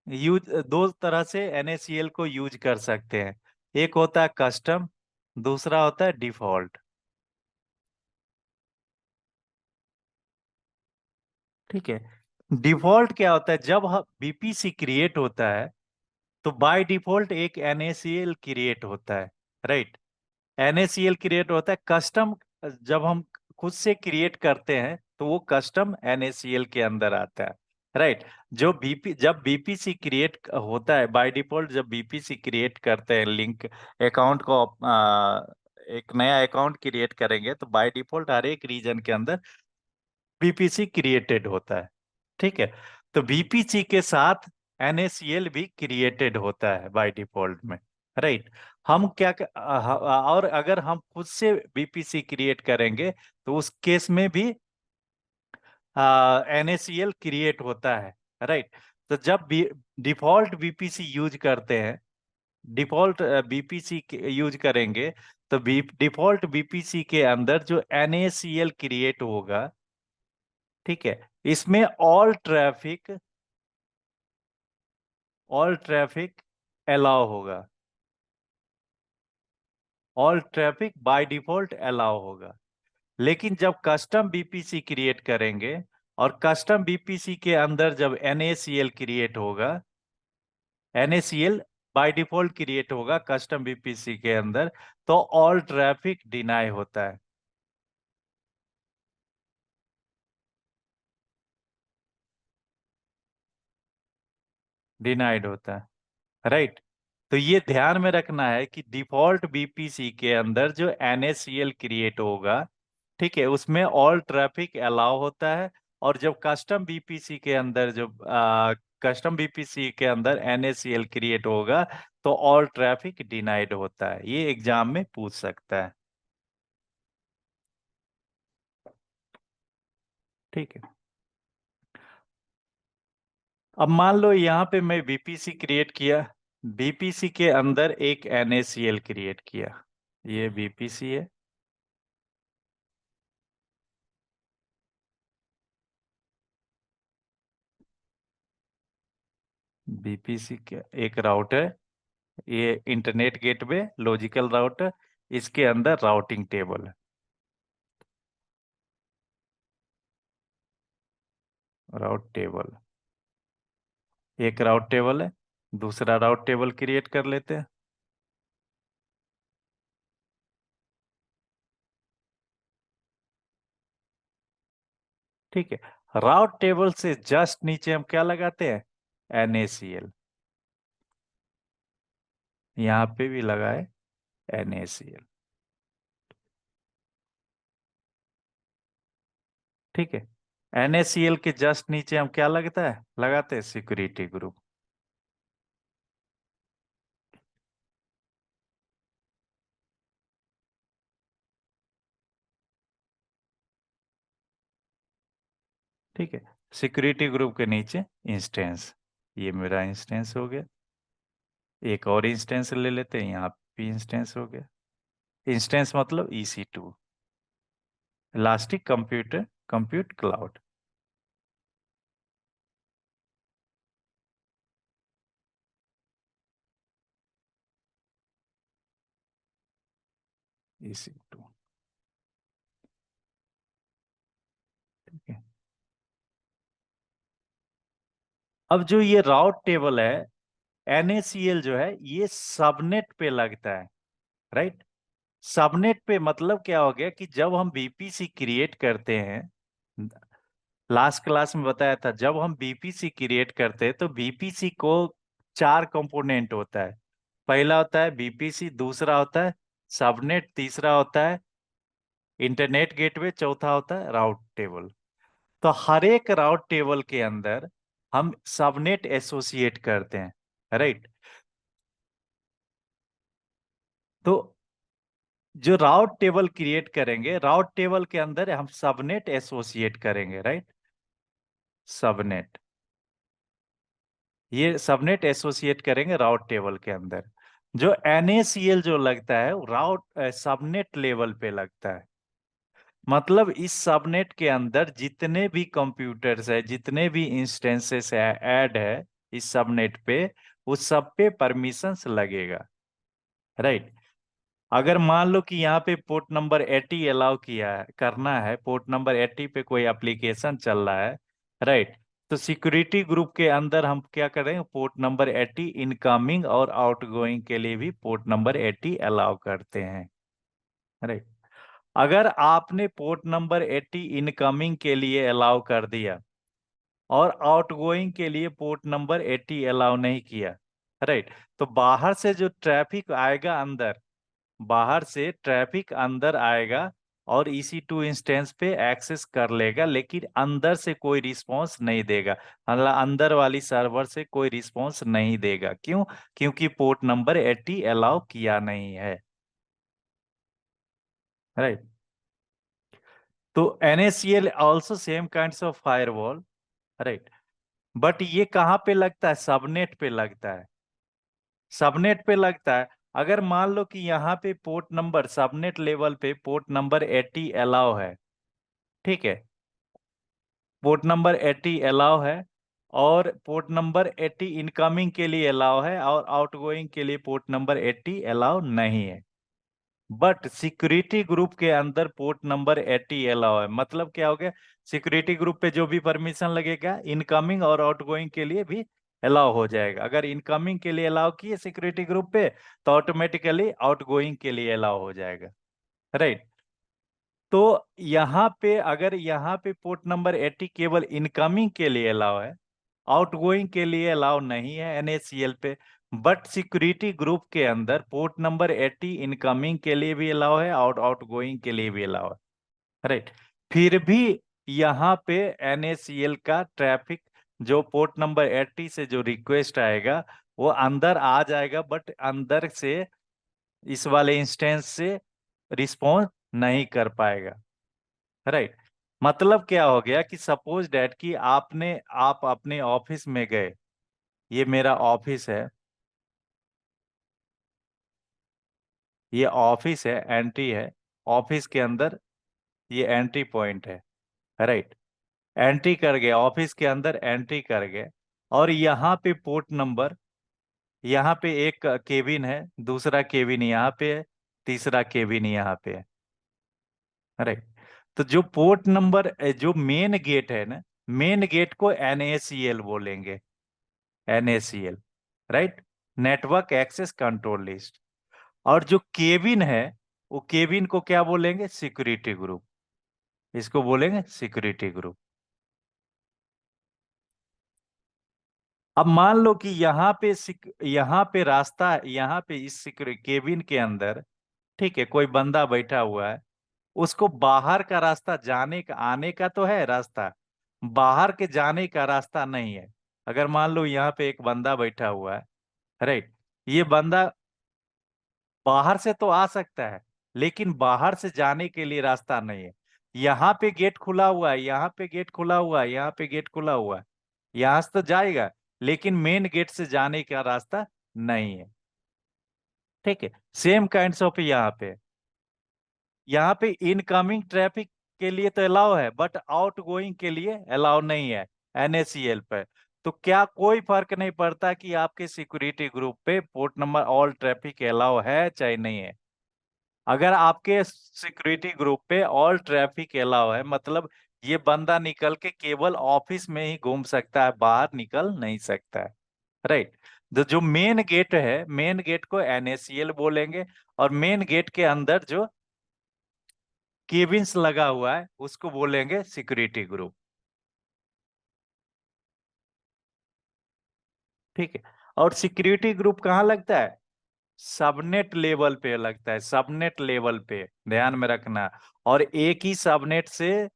यूज, दो तरह से NaCl को यूज कर सकते हैं। एक होता है कस्टम, दूसरा होता है डिफॉल्ट। ठीक है। डिफॉल्ट क्या होता है, जब बीपीसी क्रिएट होता है तो बाय डिफॉल्ट एक NaCl क्रिएट होता है, राइट। NaCl क्रिएट होता है। कस्टम जब हम खुद से क्रिएट करते हैं तो वो कस्टम NaCl के अंदर आता है, राइट। जो बीपी जब बीपीसी क्रिएट होता है बाय डिफॉल्ट, जब बीपीसी क्रिएट करते हैं लिंक अकाउंट को, एक नया अकाउंट क्रिएट करेंगे तो बाय डिफॉल्ट हर एक रीजन के अंदर बीपीसी क्रिएटेड होता है। ठीक है। तो बीपीसी के साथ NaCl भी क्रिएटेड होता है बाय डिफॉल्ट में, राइट। हम क्या और अगर हम खुद से बीपीसी क्रिएट करेंगे तो उस केस में भी NaCl क्रिएट होता है, राइट। तो जब डिफॉल्ट बीपीसी यूज करते हैं, डिफॉल्ट बीपीसी यूज करेंगे तो डिफॉल्ट बीपीसी के अंदर जो NaCl क्रिएट होगा, ठीक है, इसमें ऑल ट्रैफिक अलाउ होगा, all traffic by default allow होगा। लेकिन जब कस्टम बीपीसी क्रिएट करेंगे और कस्टम बीपीसी के अंदर जब NaCl क्रिएट होगा, NaCl बाय डिफॉल्ट क्रिएट होगा कस्टम बीपीसी के अंदर, तो ऑल ट्रैफिक डिनाई होता है, डिनाइड होता है, राइट। तो ये ध्यान में रखना है कि डिफॉल्ट बीपीसी के अंदर जो NaCl क्रिएट होगा, ठीक है, उसमें ऑल ट्रैफिक अलाउ होता है। और जब कस्टम बीपीसी के अंदर, जो कस्टम बीपीसी के अंदर NaCl क्रिएट होगा तो ऑल ट्रैफिक डिनाइड होता है। ये एग्जाम में पूछ सकता है। ठीक है। अब मान लो यहाँ पे मैं बीपीसी क्रिएट किया, बीपीसी के अंदर एक NaCl क्रिएट किया, ये बीपीसी है। बीपीसी के एक राउटर, ये इंटरनेट गेटवे लॉजिकल राउटर, इसके अंदर राउटिंग टेबल है, राउट टेबल, एक राउट टेबल है, दूसरा राउट टेबल क्रिएट कर लेते हैं। ठीक है। राउट टेबल से जस्ट नीचे हम क्या लगाते हैं, NaCl, यहाँ पे भी लगा है NaCl। ठीक है। NaCl के जस्ट नीचे हम क्या लगता है, लगाते हैं सिक्योरिटी ग्रुप। ठीक है। सिक्योरिटी ग्रुप के नीचे इंस्टेंस, ये मेरा इंस्टेंस हो गया। एक और इंस्टेंस ले लेते हैं, यहाँ भी इंस्टेंस हो गया। इंस्टेंस मतलब EC2, elastic computer compute cloud, EC2। ठीक है। अब जो ये राउट टेबल है, NaCl जो है ये सबनेट पे लगता है, राइट। सबनेट पे मतलब क्या हो गया कि जब हम बीपीसी क्रिएट करते हैं, लास्ट क्लास में बताया था, जब हम बीपीसी क्रिएट करते हैं तो बीपीसी को चार कंपोनेंट होता है। पहला होता है बीपीसी, दूसरा होता है सबनेट, तीसरा होता है इंटरनेट गेटवे, चौथा होता है राउट टेबल। तो हर एक राउट टेबल के अंदर हम सबनेट एसोसिएट करते हैं, राइट। तो जो राउट टेबल क्रिएट करेंगे, राउट टेबल के अंदर हम सबनेट एसोसिएट करेंगे, राइट। सबनेट, ये सबनेट एसोसिएट करेंगे राउट टेबल के अंदर। जो NaCl जो लगता है वो राउट सबनेट लेवल पे लगता है। मतलब इस सबनेट के अंदर जितने भी कंप्यूटर्स है, जितने भी इंस्टेंसेस है ऐड है इस सबनेट पे, उस सब पे परमिशंस लगेगा, राइट। अगर मान लो कि यहाँ पे पोर्ट नंबर 80 अलाउ किया है, करना है, पोर्ट नंबर 80 पे कोई एप्लीकेशन चल रहा है, राइट। तो सिक्योरिटी ग्रुप के अंदर हम क्या करेंगे, पोर्ट नंबर 80 इनकमिंग और आउटगोइंग के लिए भी पोर्ट नंबर 80 अलाउ करते हैं, राइट। अगर आपने पोर्ट नंबर 80 इनकमिंग के लिए अलाउ कर दिया और आउटगोइंग के लिए पोर्ट नंबर 80 अलाउ नहीं किया, राइट, तो बाहर से जो ट्रैफिक आएगा अंदर, बाहर से ट्रैफिक अंदर आएगा और EC2 इंस्टेंस पे एक्सेस कर लेगा, लेकिन अंदर से कोई रिस्पांस नहीं देगा। मतलब अंदर वाली सर्वर से कोई रिस्पांस नहीं देगा, क्यों? क्योंकि पोर्ट नंबर 80 अलाउ किया नहीं है, राइट। तो NaCl also same kinds of firewall, right. But ये कहाँ पे लगता है? सबनेट पे लगता है, सबनेट पे लगता है। अगर मान लो कि यहाँ पे पोर्ट नंबर, सबनेट लेवल पे पोर्ट नंबर 80 अलाउ है, ठीक है, पोर्ट नंबर 80 अलाउ है, और पोर्ट नंबर 80 इनकमिंग के लिए अलाउ है, और आउटगोइंग के लिए पोर्ट नंबर 80 अलाउ नहीं है। बट सिक्योरिटी ग्रुप के अंदर पोर्ट नंबर 80 अलाउ है। मतलब क्या हो गया, सिक्योरिटी ग्रुप पे जो भी परमिशन लगेगा इनकमिंग और आउटगोइंग के लिए भी अलाउ हो जाएगा। अगर इनकमिंग के लिए अलाउ किए सिक्योरिटी ग्रुप पे, तो ऑटोमेटिकली आउटगोइंग के लिए अलाउ हो जाएगा, राइट। तो यहाँ पे अगर यहाँ पे पोर्ट नंबर 80 केवल इनकमिंग के लिए अलाउ है, आउटगोइंग के लिए अलाउ नहीं है NaCl पे, बट सिक्योरिटी ग्रुप के अंदर पोर्ट नंबर 80 इनकमिंग के लिए भी अलाउ है और आउटगोइंग के लिए भी अलाउ है, राइट। फिर भी यहाँ पे NaCl का ट्रैफिक, जो पोर्ट नंबर 80 से जो रिक्वेस्ट आएगा वो अंदर आ जाएगा, बट अंदर से इस वाले इंस्टेंस से रिस्पॉन्स नहीं कर पाएगा, राइट। मतलब क्या हो गया कि सपोज डैट कि आप अपने ऑफिस में गए, ये मेरा ऑफिस है, ये ऑफिस है, एंट्री है, ऑफिस के अंदर ये एंट्री पॉइंट है, राइट। एंट्री कर गए, ऑफिस के अंदर एंट्री कर गए, और यहाँ पे पोर्ट नंबर, यहाँ पे एक केबिन है, दूसरा केबिन यहाँ पे है, तीसरा केबिन यहाँ पे है, राइट। तो जो पोर्ट नंबर, जो मेन गेट है ना, मेन गेट को NaCl बोलेंगे, NaCl, right, network access control list. और जो केबिन है, वो केबिन को क्या बोलेंगे? सिक्योरिटी ग्रुप, इसको बोलेंगे सिक्योरिटी ग्रुप। अब मान लो कि यहाँ पे रास्ता, यहाँ पे इस केबिन के अंदर, ठीक है, कोई बंदा बैठा हुआ है, उसको बाहर का रास्ता जाने का, आने का तो है रास्ता, बाहर के जाने का रास्ता नहीं है। अगर मान लो यहाँ पे एक बंदा बैठा हुआ है, राइट, ये बंदा बाहर से तो आ सकता है, लेकिन बाहर से जाने के लिए रास्ता नहीं है। यहाँ पे गेट खुला हुआ है, यहाँ पे गेट खुला हुआ है, यहाँ पे गेट खुला हुआ है, यहाँ से तो जाएगा, लेकिन मेन गेट से जाने का रास्ता नहीं है, ठीक है। सेम काइंड्स ऑफ यहाँ पे, यहाँ पे इनकमिंग ट्रैफिक के लिए तो अलाउ है, बट आउट गोइंग के लिए अलाउ नहीं है NaCl पे। तो क्या कोई फर्क नहीं पड़ता कि आपके सिक्योरिटी ग्रुप पे port number all traffic allow है चाहे नहीं है? अगर आपके सिक्योरिटी ग्रुप पे ऑल ट्रैफिक अलाउ है, मतलब ये बंदा निकल के केवल ऑफिस में ही घूम सकता है, बाहर निकल नहीं सकता है। राइट। तो जो मेन गेट है, मेन गेट को एनएसीएल बोलेंगे। और मेन गेट के अंदर जो केबिन्स लगा हुआ है उसको बोलेंगे सिक्योरिटी ग्रुप। ठीक है। और सिक्योरिटी ग्रुप कहाँ लगता है? सबनेट लेवल पे लगता है, सबनेट लेवल पे, ध्यान में रखना। और एक ही सबनेट से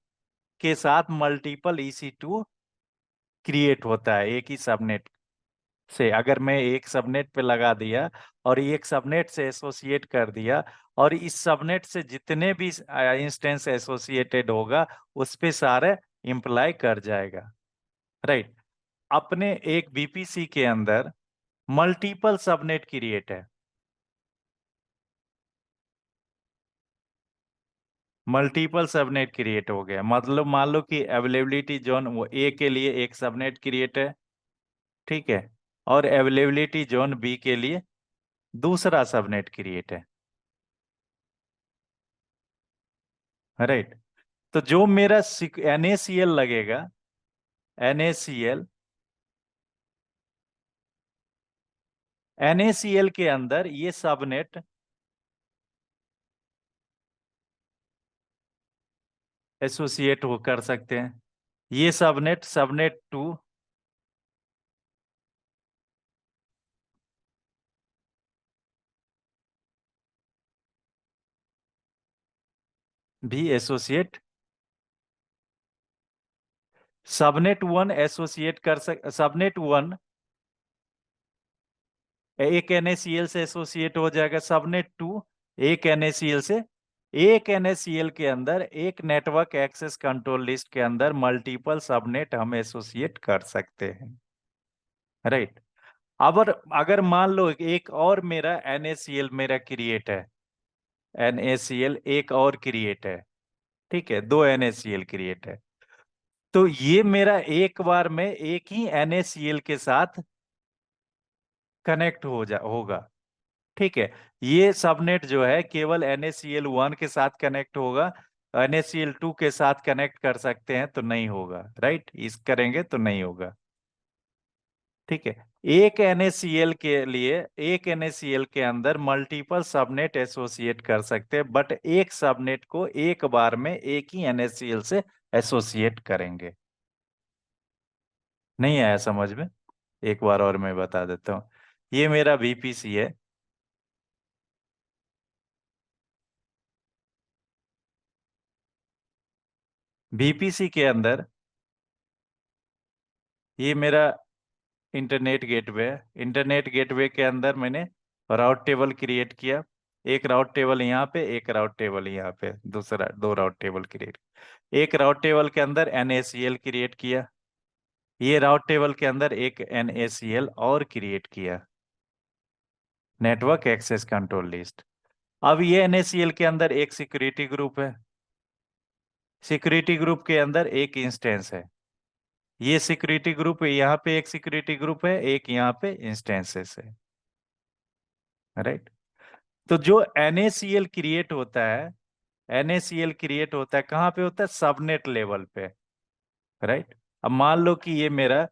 के साथ मल्टीपल EC2 क्रिएट होता है। एक ही सबनेट से अगर मैं एक सबनेट पे लगा दिया और एक सबनेट से एसोसिएट कर दिया, और इस सबनेट से जितने भी इंस्टेंस एसोसिएटेड होगा उस पे सारे इम्प्लाई कर जाएगा। राइट। अपने एक VPC के अंदर मल्टीपल सबनेट क्रिएट है। मल्टीपल सबनेट क्रिएट हो गया, मतलब मान लो कि अवेलेबिलिटी जोन वो ए के लिए एक सबनेट क्रिएट है। ठीक है। और अवेलेबिलिटी जोन बी के लिए दूसरा सबनेट क्रिएट है। राइट। तो जो मेरा NaCl लगेगा, NaCl, NaCl के अंदर ये सबनेट एसोसिएट हो कर सकते हैं। ये सबनेट, सबनेट 2 भी एसोसिएट, सबनेट 1 एसोसिएट कर सबनेट 1 एक NaCl से एसोसिएट हो जाएगा। सबनेट 2 एक NaCl से, एक NaCl के अंदर एक नेटवर्क एक्सेस कंट्रोल लिस्ट के अंदर मल्टीपल सबनेट हम एसोसिएट कर सकते हैं। राइट। अब अगर मान लो एक और मेरा NaCl मेरा क्रिएट है, NaCl एक और क्रिएट है। ठीक है, दो NaCl क्रिएट है। तो ये मेरा एक बार में एक ही NaCl के साथ कनेक्ट होगा। ठीक है। ये सबनेट जो है केवल NaCl1 के साथ कनेक्ट होगा, NaCl2 के साथ कनेक्ट कर सकते हैं तो नहीं होगा। राइट, इस करेंगे तो नहीं होगा। ठीक है। एक NaCl के लिए, एक NaCl के अंदर मल्टीपल सबनेट एसोसिएट कर सकते हैं, बट एक सबनेट को एक बार में एक ही NaCl से एसोसिएट करेंगे। नहीं आया समझ में? एक बार और मैं बता देता हूँ। ये मेरा VPC है। VPC के अंदर ये मेरा इंटरनेट गेटवे है। इंटरनेट गेटवे के अंदर मैंने राउट टेबल क्रिएट किया। एक राउट टेबल यहाँ पे, एक राउट टेबल यहाँ पे, दूसरा दो राउट टेबल क्रिएट। एक राउट टेबल के अंदर NaCl क्रिएट किया। ये राउट टेबल के अंदर एक NaCl और क्रिएट किया, नेटवर्क एक्सेस कंट्रोल लिस्ट। अब ये NaCl के अंदर एक सिक्योरिटी ग्रुप है। सिक्योरिटी ग्रुप के अंदर एक इंस्टेंस है। ये सिक्योरिटी ग्रुप, यहाँ पे एक सिक्योरिटी ग्रुप है, एक यहाँ पे इंस्टेंसेस है। राइट। तो जो NaCl क्रिएट होता है, NaCl क्रिएट होता है कहाँ पे होता है? सबनेट लेवल पे। राइट। अब मान लो कि ये मेरा,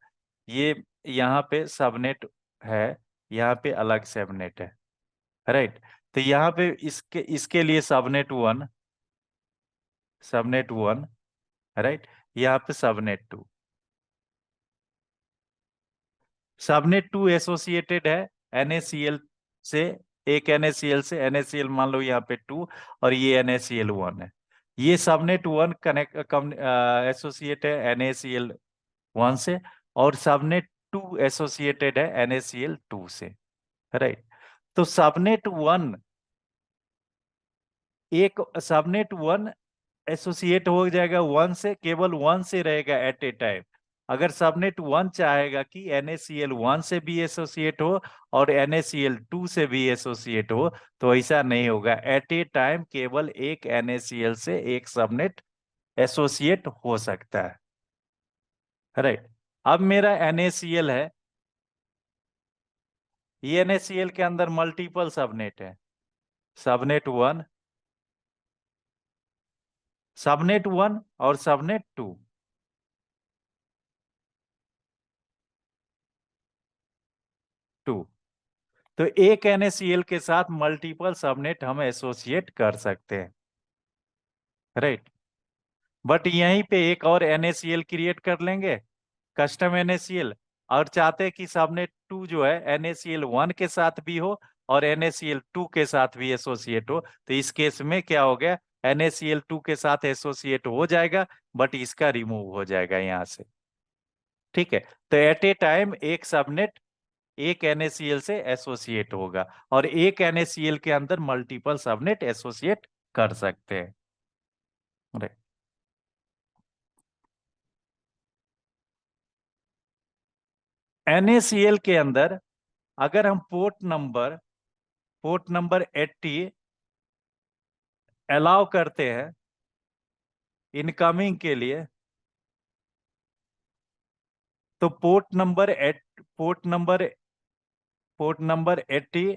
ये यहाँ पे सबनेट है, यहाँ पे अलग सबनेट है। राइट। तो यहाँ पे इसके इसके लिए सबनेट 1, सबनेट 1, राइट। यहाँ पे सबनेट 2, सबनेट 2 एसोसिएटेड है NaCl से, एक NaCl से। NaCl मान लो यहाँ पे 2 और ये NaCl1 है। ये सबनेट 1 कनेक्ट एसोसिएट है NaCl1 से, और सबनेट 2 एसोसिएटेड है NaCl2 से। राइट। तो सबनेट 1, एक सबनेट 1 एसोसिएट हो जाएगा 1 से, केवल 1 से रहेगा एट ए टाइम। अगर सबनेट 1 चाहेगा कि NaCl1 से भी एसोसिएट हो और NaCl2 से भी एसोसिएट हो, तो ऐसा नहीं होगा। एट ए टाइम केवल एक NaCl से एक सबनेट एसोसिएट हो सकता है। राइट। अब मेरा NaCl है, ये NaCl के अंदर मल्टीपल सबनेट है। सबनेट 1, सबनेट 1 और सबनेट 2। टू। तो एक NaCl के साथ मल्टीपल सबनेट हम एसोसिएट कर सकते हैं, राइट। बट यहीं पे एक और NaCl क्रिएट कर लेंगे, कस्टम NaCl, और चाहते हैं कि सबनेट 2 जो है NaCl 1 के साथ भी हो और NaCl 2 के साथ भी एसोसिएट हो। तो इस केस में क्या हो गया, NaCl 2 के साथ एसोसिएट हो जाएगा, बट इसका रिमूव हो जाएगा यहाँ से। ठीक है। तो एट ए टाइम एक सबनेट एक NaCl से एसोसिएट होगा, और एक NaCl के अंदर मल्टीपल सबनेट एसोसिएट कर सकते हैं, राइट। NaCl के अंदर अगर हम पोर्ट नंबर 80 अलाउ करते हैं इनकमिंग के लिए, तो पोर्ट नंबर 80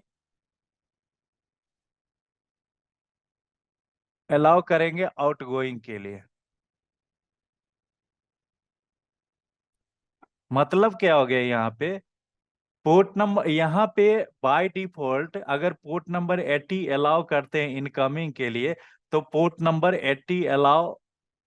अलाउ करेंगे आउटगोइंग के लिए। मतलब क्या हो गया यहाँ पे, पोर्ट नंबर यहाँ पे बाय डिफॉल्ट अगर पोर्ट नंबर 80 अलाउ करते हैं इनकमिंग के लिए, तो पोर्ट नंबर 80 अलाउ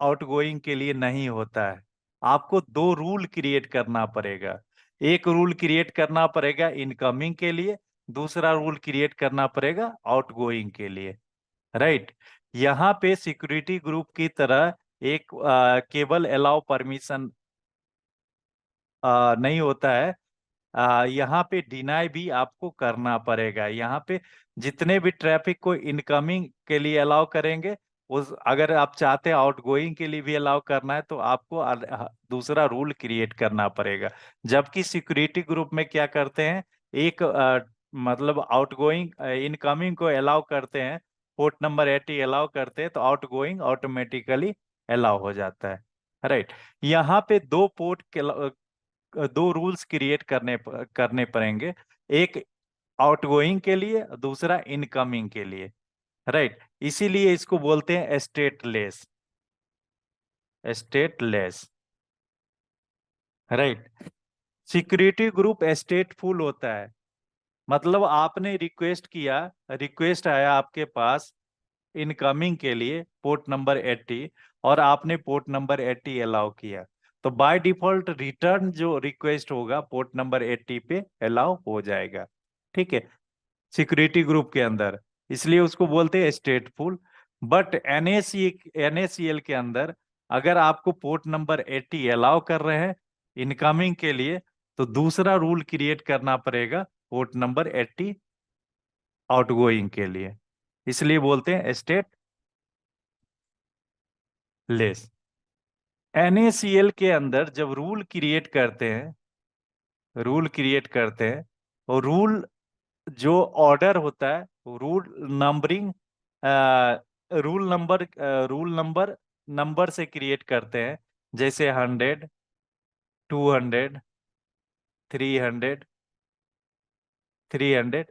आउटगोइंग के लिए नहीं होता है। आपको दो रूल क्रिएट करना पड़ेगा। एक रूल क्रिएट करना पड़ेगा इनकमिंग के लिए, दूसरा रूल क्रिएट करना पड़ेगा आउटगोइंग के लिए, राइट। यहाँ पे सिक्योरिटी ग्रुप की तरह एक केवल अलाउ परमिशन नहीं होता है। यहाँ पे डिनाई भी आपको करना पड़ेगा। यहाँ पे जितने भी ट्रैफिक को इनकमिंग के लिए अलाउ करेंगे, उस अगर आप चाहते हैं आउटगोइंग के लिए भी अलाउ करना है, तो आपको दूसरा रूल क्रिएट करना पड़ेगा। जबकि सिक्योरिटी ग्रुप में क्या करते हैं, एक मतलब आउटगोइंग इनकमिंग को अलाउ करते हैं, पोर्ट नंबर 80 अलाउ करते हैं, तो आउटगोइंग ऑटोमेटिकली अलाउ हो जाता है, राइट। यहाँ पे दो पोर्ट के दो रूल्स क्रिएट करने पड़ेंगे, एक आउटगोइंग के लिए, दूसरा इनकमिंग के लिए, राइट। इसीलिए इसको बोलते हैं स्टेटलेस, राइट। सिक्योरिटी ग्रुप स्टेटफुल होता है, मतलब आपने रिक्वेस्ट किया, रिक्वेस्ट आया आपके पास इनकमिंग के लिए पोर्ट नंबर 80, और आपने पोर्ट नंबर 80 अलाउ किया, तो बाय डिफॉल्ट रिटर्न जो रिक्वेस्ट होगा पोर्ट नंबर 80 पे अलाउ हो जाएगा, ठीक है, सिक्योरिटी ग्रुप के अंदर। इसलिए उसको बोलते हैं स्टेटफुल। बट NaCl के अंदर अगर आपको पोर्ट नंबर 80 अलाउ कर रहे हैं इनकमिंग के लिए, तो दूसरा रूल क्रिएट करना पड़ेगा पोर्ट नंबर 80 आउटगोइंग के लिए। इसलिए बोलते हैं स्टेटलेस। NaCl के अंदर जब रूल क्रिएट करते हैं और जो ऑर्डर होता है, rule numbering rule number number से क्रिएट करते हैं, जैसे 100, 200, 300, 300।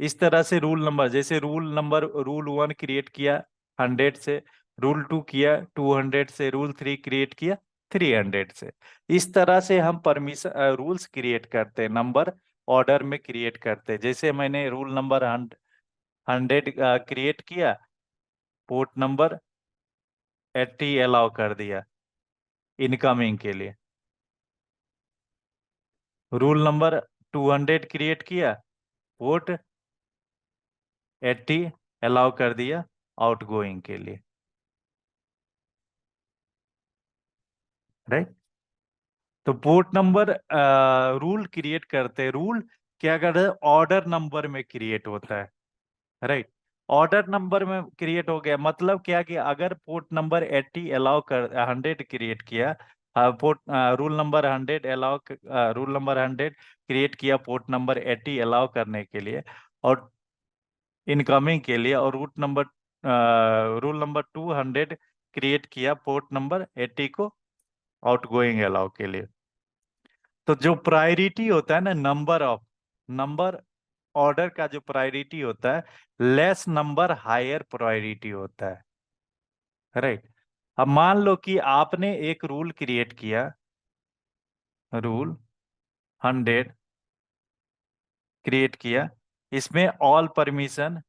इस तरह से रूल नंबर, जैसे रूल 1 क्रिएट किया 100 से, रूल 2 किया 200 से, रूल 3 क्रिएट किया 300 से। इस तरह से हम परमिशन रूल्स क्रिएट करते हैं, नंबर ऑर्डर में क्रिएट करते हैं। जैसे मैंने रूल नंबर 100 क्रिएट किया, पोर्ट नंबर 80 अलाउ कर दिया इनकमिंग के लिए, रूल नंबर 200 क्रिएट किया, पोर्ट 80 अलाउ कर दिया आउटगोइंग के लिए, राइट। तो पोर्ट नंबर रूल क्रिएट करते हैं, रूल क्या करते हैं, ऑर्डर नंबर में क्रिएट होता है, राइट। ऑर्डर नंबर में क्रिएट हो गया, मतलब क्या कि अगर पोर्ट नंबर 80 अलाउ कर 100 क्रिएट किया, port rule number 100 allow rule number 100 create किया पोर्ट नंबर 80 अलाउ करने के लिए और इनकमिंग के लिए, और रूल नंबर 200 क्रिएट किया पोर्ट नंबर 80 को आउटगोइंग अलाउ के लिए। तो जो प्रायोरिटी होता है ना, नंबर ऑर्डर का जो प्रायोरिटी होता है, लेस नंबर हायर प्रायोरिटी होता है, राइट। अब मान लो कि आपने एक रूल क्रिएट किया, रूल 100 क्रिएट किया, इसमें all permission,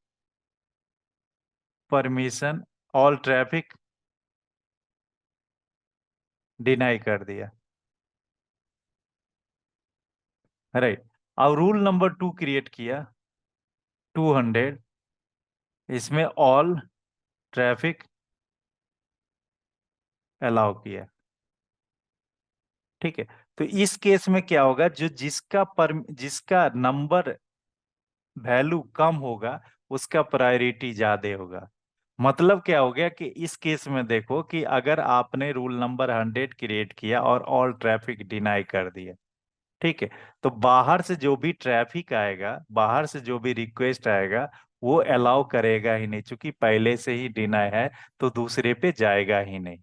permission all traffic deny कर दिया, राइट। अब रूल नंबर 2 क्रिएट किया, 200, इसमें ऑल ट्रैफिक अलाउ किया, ठीक है। तो इस केस में क्या होगा, जो जिसका नंबर वैल्यू कम होगा उसका प्रायोरिटी ज्यादा होगा। मतलब क्या हो गया कि इस केस में देखो कि अगर आपने रूल नंबर 100 क्रिएट किया और ऑल ट्रैफिक डिनाई कर दिया, ठीक है, तो बाहर से जो भी ट्रैफिक आएगा, बाहर से जो भी रिक्वेस्ट आएगा, वो अलाउ करेगा ही नहीं, चूंकि पहले से ही डिनाई है, तो दूसरे पे जाएगा ही नहीं।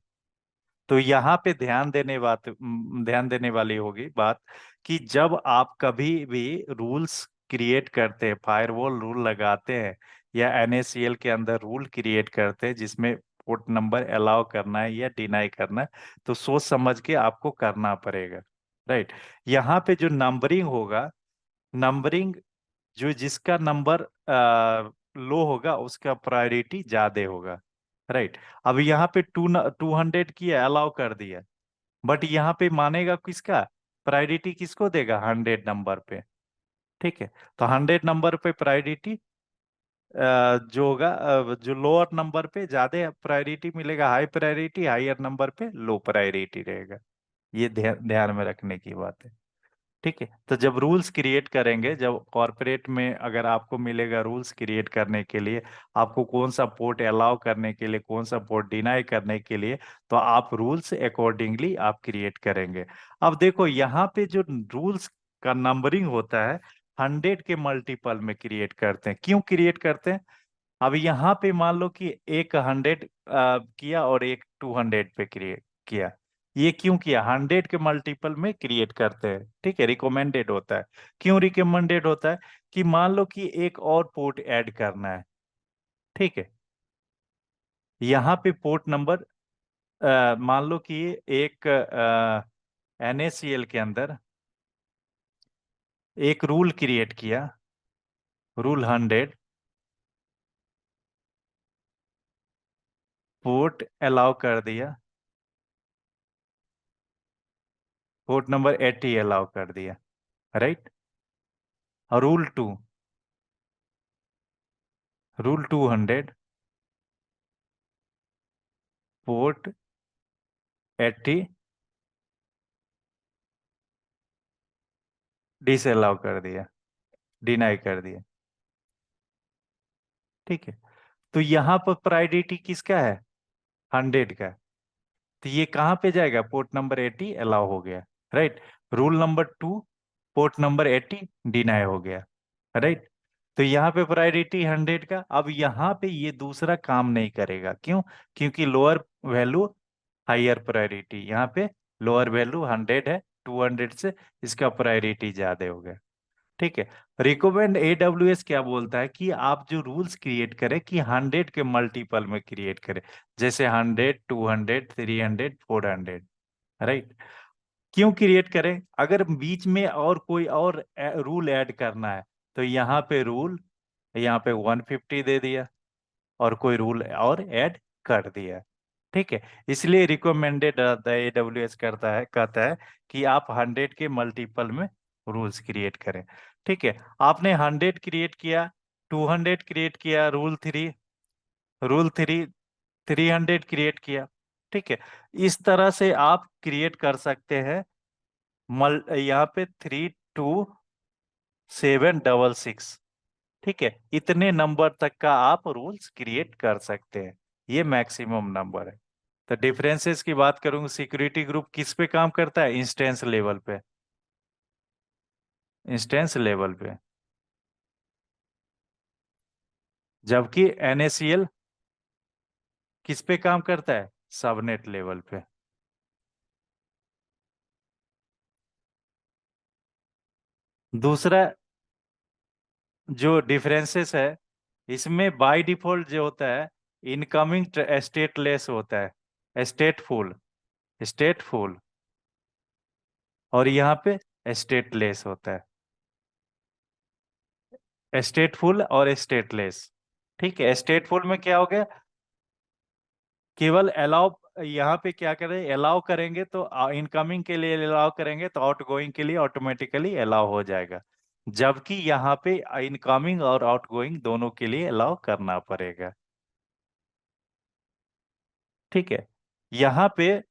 तो यहाँ पे ध्यान देने वाली होगी बात, कि जब आप कभी भी रूल्स क्रिएट करते हैं, फायरवॉल रूल लगाते हैं, या एनएसीएल के अंदर रूल क्रिएट करते हैं जिसमें पोर्ट नंबर अलाउ करना है या डिनाई करना है, तो सोच समझ के आपको करना पड़ेगा, राइट। यहाँ पे जो नंबरिंग होगा, नंबरिंग जो जिसका नंबर लो होगा उसका प्रायोरिटी ज्यादा होगा, राइट। अब यहाँ पे 200 की अलाउ कर दिया, बट यहाँ पे मानेगा किसका, प्रायोरिटी किसको देगा, 100 नंबर पे, ठीक है। तो 100 नंबर पे प्रायोरिटी जो होगा, जो लोअर नंबर पे ज्यादा प्रायोरिटी मिलेगा, हाई प्रायोरिटी, हायर नंबर पे लो प्रायोरिटी रहेगा। ये ध्यान में रखने की बात है, ठीक है। तो जब रूल्स क्रिएट करेंगे, जब कॉरपोरेट में अगर आपको मिलेगा रूल्स क्रिएट करने के लिए, आपको कौन सा पोर्ट अलाउ करने के लिए, कौन सा पोर्ट डिनाई करने के लिए, तो आप रूल्स अकॉर्डिंगली आप क्रिएट करेंगे। अब देखो यहाँ पे जो रूल्स का नंबरिंग होता है, 100 के मल्टीपल में क्रिएट करते हैं। क्यों क्रिएट करते हैं? अब यहाँ पे मान लो कि एक 100 किया और एक 200 पे क्रिएट किया, ये क्यों किया, 100 के मल्टीपल में क्रिएट करते हैं, ठीक है, रिकमेंडेड होता है। क्यों रिकमेंडेड होता है? कि मान लो कि एक और पोर्ट ऐड करना है, ठीक है, यहाँ पे पोर्ट नंबर मान लो कि एक एनएसीएल के अंदर एक रूल क्रिएट किया, रूल 100, पोर्ट अलाउ कर दिया, पोर्ट नंबर 80 अलाउ कर दिया, राइट। और रूल 200, पोर्ट 80 डिसअलाउ कर दिया, डिनाई कर दिया, ठीक है। तो यहाँ पर प्रायोरिटी किसका है, 100 का। तो ये कहाँ पे जाएगा, पोर्ट नंबर 80 अलाउ हो गया, right. Rule number 2, port number 80 deny हो गया, राइट। तो यहाँ पे प्रायोरिटी 100 का। अब यहाँ पे ये दूसरा काम नहीं करेगा, क्यों? क्योंकि लोअर वैल्यू हायर प्रायोरिटी, यहाँ पे लोअर वैल्यू 100 है, 200 से इसका प्रायोरिटी ज्यादा हो गया, ठीक है। रिकमेंड एडब्ल्यूएस क्या बोलता है कि आप जो रूल्स क्रिएट करें कि 100 के मल्टीपल में क्रिएट करें, जैसे 100, 200, 300, 400, राइट। क्यों क्रिएट करें? अगर बीच में और कोई और रूल ऐड करना है, तो यहाँ पे रूल, यहाँ पे 150 दे दिया, और कोई रूल और ऐड कर दिया, ठीक है। इसलिए रिकमेंडेड एडब्ल्यूएस करता है, कहता है कि आप 100 के मल्टीपल में रूल्स क्रिएट करें, ठीक है। आपने 100 क्रिएट किया, 200 क्रिएट किया, रूल थ्री 300 क्रिएट किया, ठीक है। इस तरह से आप क्रिएट कर सकते हैं। यहाँ पे 32766, ठीक है, इतने नंबर तक का आप रूल्स क्रिएट कर सकते हैं। ये मैक्सिमम नंबर है। तो डिफरेंसेस की बात करूं, सिक्योरिटी ग्रुप किस पे काम करता है, इंस्टेंस लेवल पे, इंस्टेंस लेवल पे, जबकि एनएसीएल किस पे काम करता है, सबनेट लेवल पे। दूसरा जो डिफरेंसेस है, इसमें बाय डिफॉल्ट जो होता है, इनकमिंग स्टेटलेस होता है, स्टेटफुल, स्टेटफुल, और यहाँ पे स्टेटलेस होता है, स्टेटफुल और स्टेटलेस। ठीक है, स्टेटफुल में क्या हो गया, केवल अलाउ, यहाँ पे क्या करें, अलाउ करेंगे तो इनकमिंग के लिए अलाउ करेंगे तो आउटगोइंग के लिए ऑटोमेटिकली अलाउ हो जाएगा, जबकि यहाँ पे इनकमिंग और आउटगोइंग दोनों के लिए अलाउ करना पड़ेगा। ठीक है, यहाँ पे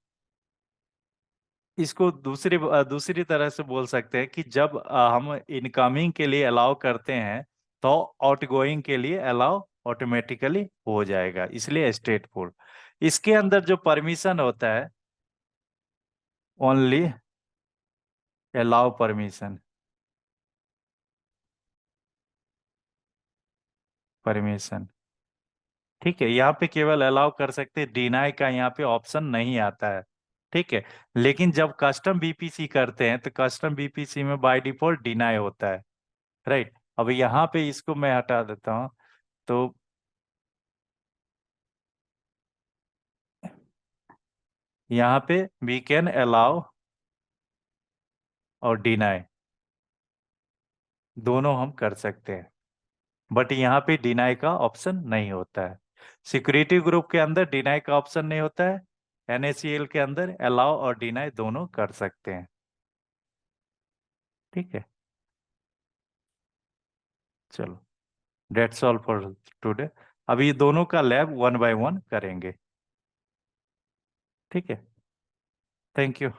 इसको दूसरी तरह से बोल सकते हैं कि जब हम इनकमिंग के लिए अलाउ करते हैं तो आउटगोइंग के लिए अलाउ ऑटोमेटिकली हो जाएगा, इसलिए स्टेटफुल। इसके अंदर जो परमिशन होता है, ओनली अलाउ परमिशन, परमिशन। ठीक है, यहाँ पे केवल अलाउ कर सकते हैं, डिनाई का यहाँ पे ऑप्शन नहीं आता है। ठीक है, लेकिन जब कस्टम बीपीसी करते हैं तो कस्टम बीपीसी में बाय डिफॉल्ट डिनाई होता है। राइट, अब यहाँ पे इसको मैं हटा देता हूँ, तो यहाँ पे वी कैन अलाउ और डिनाई दोनों हम कर सकते हैं, बट यहाँ पे डिनाई का ऑप्शन नहीं होता है। सिक्योरिटी ग्रुप के अंदर डिनाई का ऑप्शन नहीं होता है, एनएसीएल के अंदर अलाउ और डिनाई दोनों कर सकते हैं। ठीक है, चलो, डेट्स ऑल फॉर टुडे। अभी ये दोनों का लैब वन बाय वन करेंगे। ठीक है, थैंक यू।